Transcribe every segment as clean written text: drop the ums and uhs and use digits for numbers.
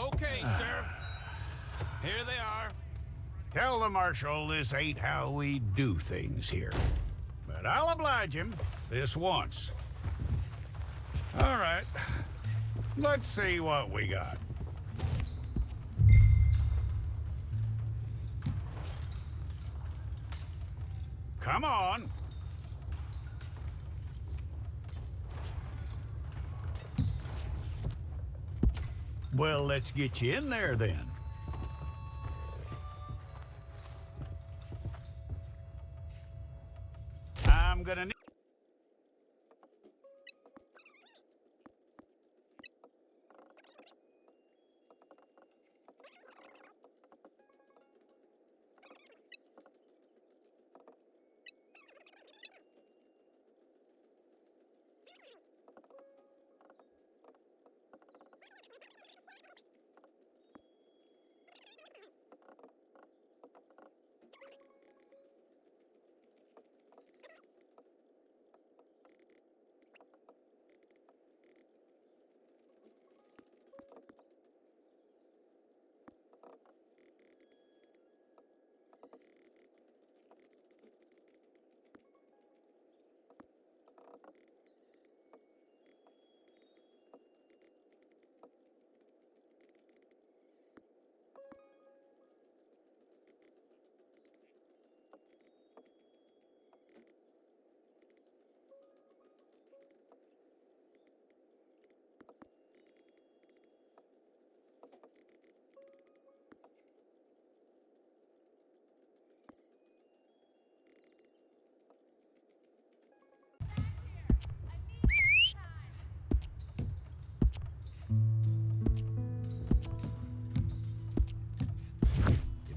Okay, Sheriff. Here they are. Tell the Marshal this ain't how we do things here. But I'll oblige him this once. All right. Let's see what we got. Come on. Well, let's get you in there then. I'm gonna need...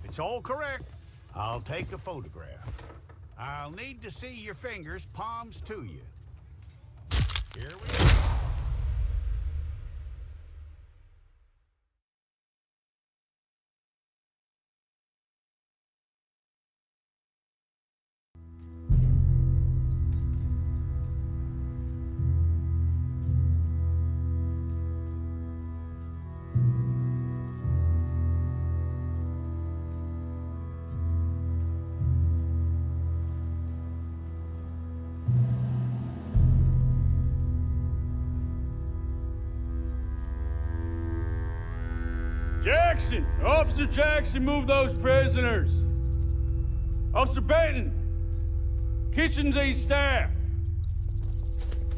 It's all correct. I'll take a photograph. I'll need to see your fingers, palms to you. Here we go. Jackson! Officer Jackson, move those prisoners! Officer Benton! Kitchens aid staff!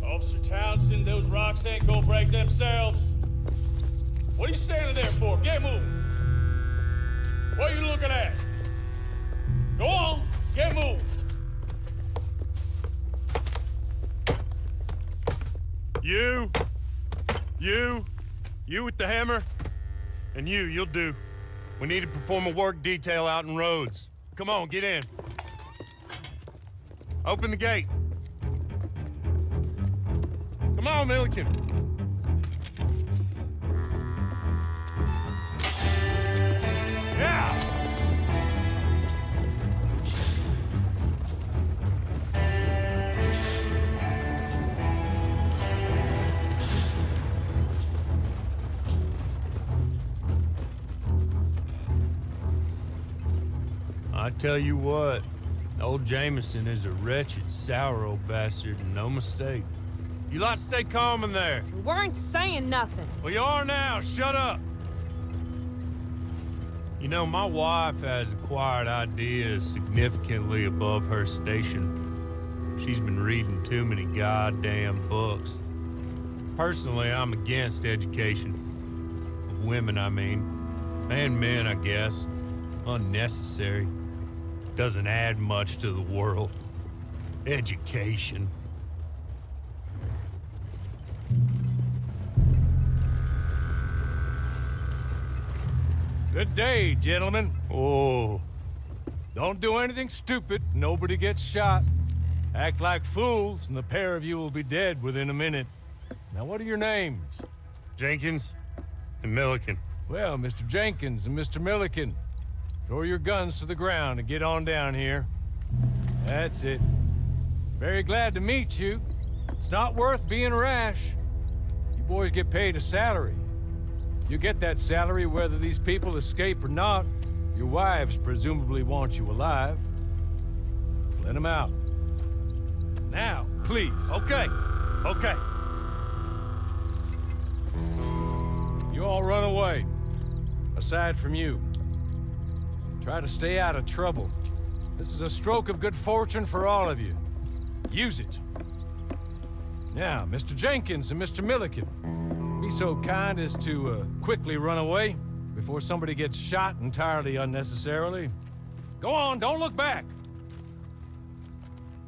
Officer Townsend, those rocks ain't gonna break themselves. What are you standing there for? Get moving! What are you looking at? Go on, get moving! You with the hammer? And you'll do. We need to perform a work detail out in Rhodes. Come on, get in. Open the gate. Come on, Milliken. Yeah! I tell you what, old Jameson is a wretched, sour old bastard, and no mistake. You lot stay calm in there. We weren't saying nothing. Well, you are now. Shut up. You know, my wife has acquired ideas significantly above her station. She's been reading too many goddamn books. Personally, I'm against education. Of women, I mean. And men, I guess. Unnecessary. Doesn't add much to the world. Education. Good day, gentlemen. Oh. Don't do anything stupid, nobody gets shot. Act like fools, and the pair of you will be dead within a minute. Now, what are your names? Jenkins and Milliken. Well, Mr. Jenkins and Mr. Milliken, throw your guns to the ground and get on down here. That's it. Very glad to meet you. It's not worth being rash. You boys get paid a salary. You get that salary whether these people escape or not. Your wives presumably want you alive. Let them out. Now, please. Okay. You all run away. Aside from you. Try to stay out of trouble. This is a stroke of good fortune for all of you. Use it. Now, Mr. Jenkins and Mr. Milliken, be so kind as to quickly run away before somebody gets shot entirely unnecessarily. Go on, don't look back.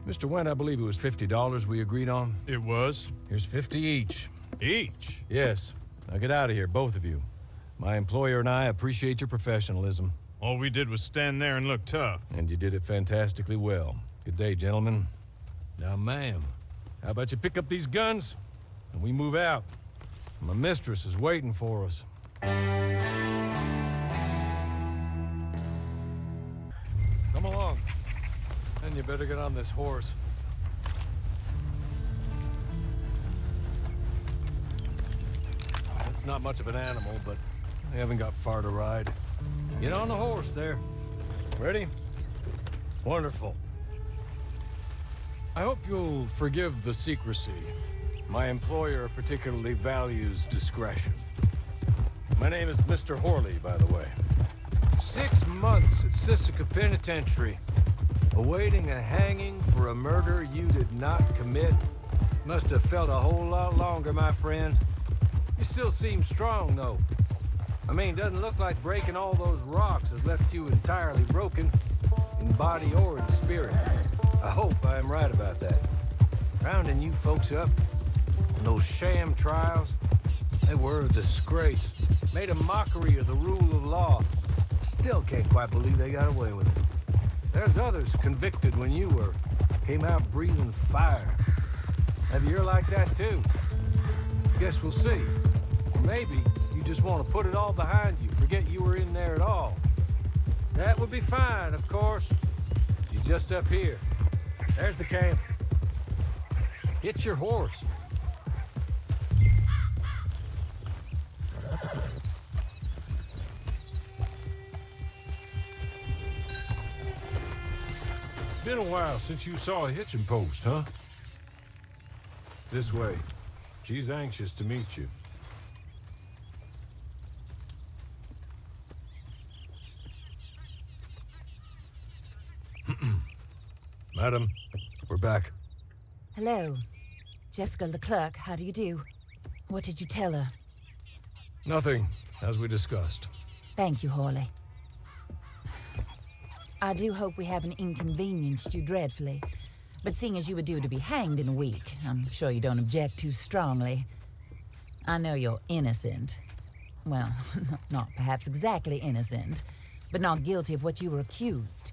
Mr. Wendt, I believe it was $50 we agreed on. It was. Here's 50 each. Each? Yes. Now get out of here, both of you. My employer and I appreciate your professionalism. All we did was stand there and look tough. And you did it fantastically well. Good day, gentlemen. Now, ma'am, how about you pick up these guns and we move out? My mistress is waiting for us. Come along. And you better get on this horse. It's not much of an animal, but I haven't got far to ride. Get on the horse there. Ready? Wonderful. I hope you'll forgive the secrecy. My employer particularly values discretion. My name is Mr. Horley, by the way. 6 months at Sisika Penitentiary, awaiting a hanging for a murder you did not commit. Must have felt a whole lot longer, my friend. You still seem strong, though. I mean, doesn't look like breaking all those rocks has left you entirely broken, in body or in spirit. I hope I am right about that. Rounding you folks up, and those sham trials, they were a disgrace. Made a mockery of the rule of law. Still can't quite believe they got away with it. There's others convicted when you were. Came out breathing fire. Maybe you're like that too. Guess we'll see. Or maybe you just want to put it all behind you, forget you were in there at all. That would be fine, of course. You're just up here. There's the camp. Hit your horse. Been a while since you saw a hitching post, huh? This way. She's anxious to meet you. Madam, we're back. Hello. Jessica Leclerc, how do you do? What did you tell her? Nothing, as we discussed. Thank you, Horley. I do hope we haven't inconvenienced you dreadfully. But seeing as you were due to be hanged in a week, I'm sure you don't object too strongly. I know you're innocent. Well, not perhaps exactly innocent, but not guilty of what you were accused.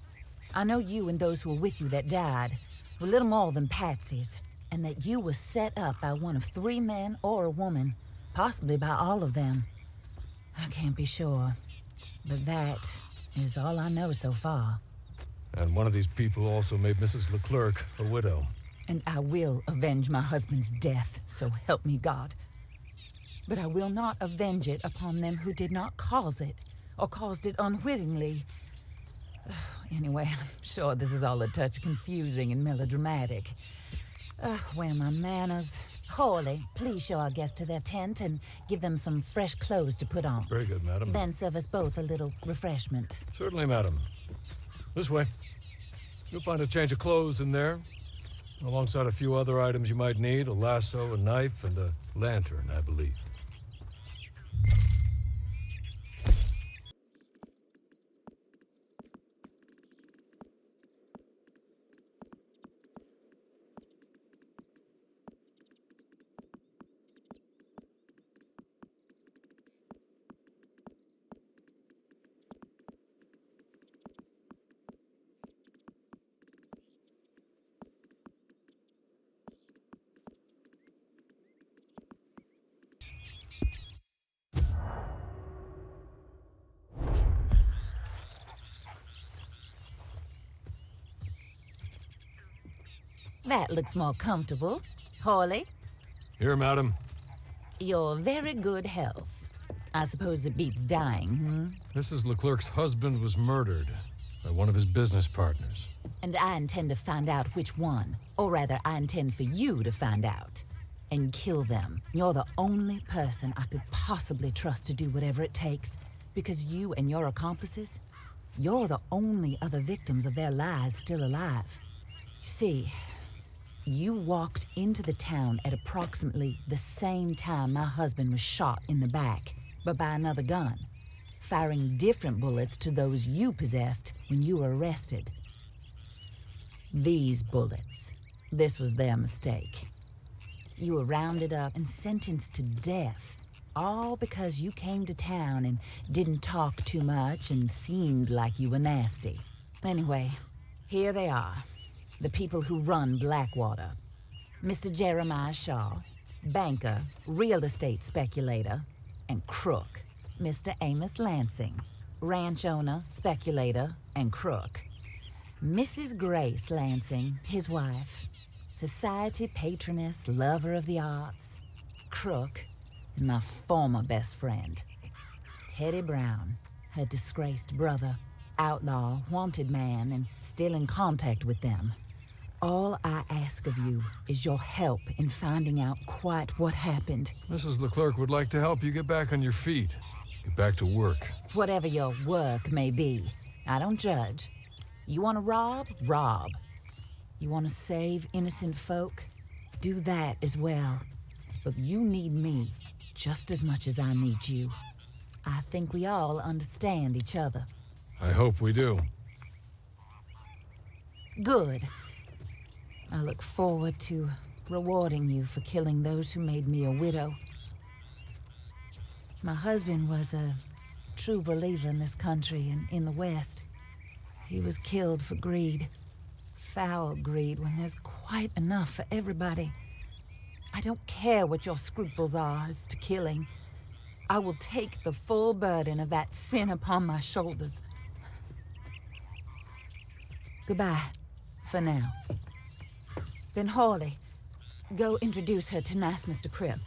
I know you and those who were with you that died were little more than patsies, and that you were set up by one of 3 men or a woman, possibly by all of them. I can't be sure, but that is all I know so far. And one of these people also made Mrs. Leclerc a widow. And I will avenge my husband's death, so help me God. But I will not avenge it upon them who did not cause it, or caused it unwittingly. Anyway, I'm sure this is all a touch confusing and melodramatic. Where are my manners? Horley, please show our guests to their tent and give them some fresh clothes to put on. Very good, madam. Then serve us both a little refreshment. Certainly, madam. This way. You'll find a change of clothes in there, alongside a few other items you might need, a lasso, a knife, and a lantern, I believe. That looks more comfortable. Horley, Here, madam. your very good health. I suppose it beats dying, hmm? Mrs. Leclerc's husband was murdered by one of his business partners. And I intend to find out which one. Or rather, I intend for you to find out. And kill them. You're the only person I could possibly trust to do whatever it takes. Because you and your accomplices, you're the only other victims of their lies still alive. You see, you walked into the town at approximately the same time my husband was shot in the back, but by another gun, firing different bullets to those you possessed when you were arrested. These bullets, this was their mistake. You were rounded up and sentenced to death, all because you came to town and didn't talk too much and seemed like you were nasty. Anyway, here they are, the people who run Blackwater. Mr. Jeremiah Shaw, banker, real estate speculator, and crook. Mr. Amos Lansing, ranch owner, speculator, and crook. Mrs. Grace Lansing, his wife, society patroness, lover of the arts, crook, and my former best friend, Teddy Brown, her disgraced brother, outlaw, wanted man, and still in contact with them. All I ask of you is your help in finding out quite what happened. Mrs. Leclerc would like to help you get back on your feet. Get back to work. Whatever your work may be, I don't judge. You want to rob? Rob. You want to save innocent folk? Do that as well. But you need me just as much as I need you. I think we all understand each other. I hope we do. Good. I look forward to rewarding you for killing those who made me a widow. My husband was a true believer in this country and in the West. He was killed for greed. Foul greed when there's quite enough for everybody. I don't care what your scruples are as to killing. I will take the full burden of that sin upon my shoulders. Goodbye, for now. Then Hawley, go introduce her to nice Mr. Cripps.